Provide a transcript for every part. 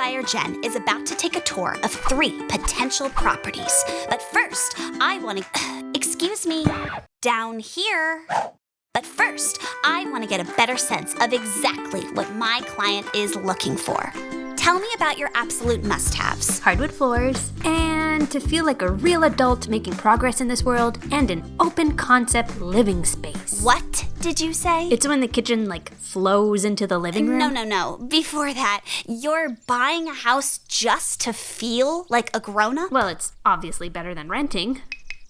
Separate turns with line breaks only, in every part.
buyer Jen is about to take a tour of 3 potential properties. But first, I want to... Excuse me. Down here. But first, I want to get a better sense of exactly what my client is looking for. Tell me about your absolute must-haves.
Hardwood floors, and to feel like a real adult making progress in this world, and an open concept living space.
What did you say?
It's when the kitchen, flows into the living room.
No. Before that, you're buying a house just to feel like a grown-up?
Well, it's obviously better than renting,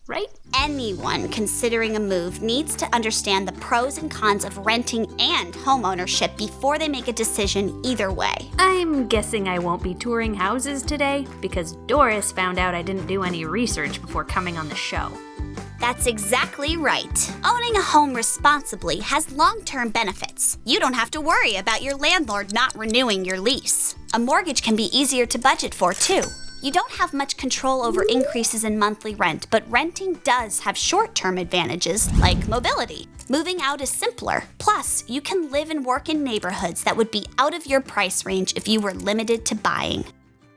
right?
Anyone considering a move needs to understand the pros and cons of renting and homeownership before they make a decision either way.
I'm guessing I won't be touring houses today because Doris found out I didn't do any research before coming on the show.
That's exactly right. Owning a home responsibly has long-term benefits. You don't have to worry about your landlord not renewing your lease. A mortgage can be easier to budget for, too. You don't have much control over increases in monthly rent, but renting does have short-term advantages, like mobility. Moving out is simpler. Plus, you can live and work in neighborhoods that would be out of your price range if you were limited to buying.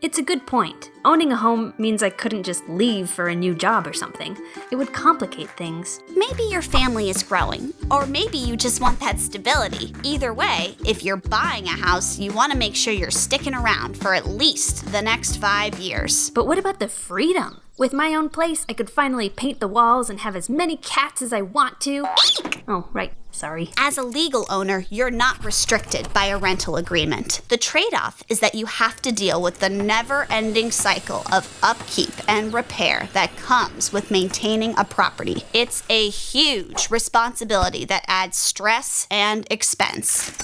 It's a good point. Owning a home means I couldn't just leave for a new job or something. It would complicate things.
Maybe your family is growing, or maybe you just want that stability. Either way, if you're buying a house, you want to make sure you're sticking around for at least the next 5 years.
But what about the freedom? With my own place, I could finally paint the walls and have as many cats as I want to.
Eek!
Oh, right. Sorry.
As a legal owner, you're not restricted by a rental agreement. The trade-off is that you have to deal with the never-ending cycle of upkeep and repair that comes with maintaining a property. It's a huge responsibility that adds stress and expense.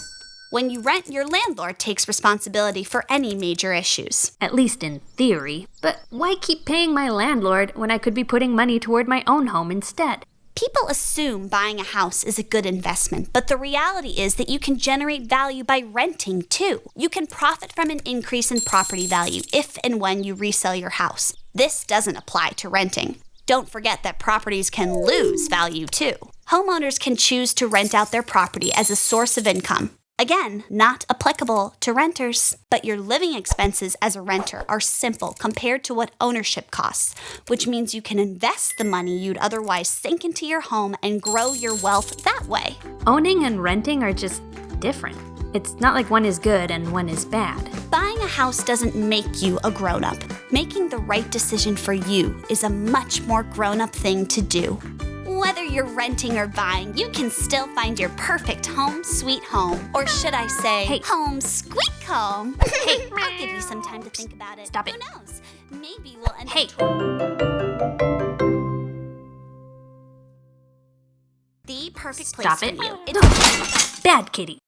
When you rent, your landlord takes responsibility for any major issues.
At least in theory. But why keep paying my landlord when I could be putting money toward my own home instead?
People assume buying a house is a good investment, but the reality is that you can generate value by renting too. You can profit from an increase in property value if and when you resell your house. This doesn't apply to renting. Don't forget that properties can lose value too. Homeowners can choose to rent out their property as a source of income. Again, not applicable to renters, but your living expenses as a renter are simple compared to what ownership costs, which means you can invest the money you'd otherwise sink into your home and grow your wealth that way.
Owning and renting are just different. It's not like one is good and one is bad.
Buying a house doesn't make you a grown-up. Making the right decision for you is a much more grown-up thing to do. Whether you're renting or buying, you can still find your perfect home sweet home. Or should I say,
hey,
home squeak home. Hey, I'll give you some time to think about it.
Stop it.
Who knows? Maybe we'll end
Hey.
the perfect place
Stop
for
it.
you. It's
Bad kitty.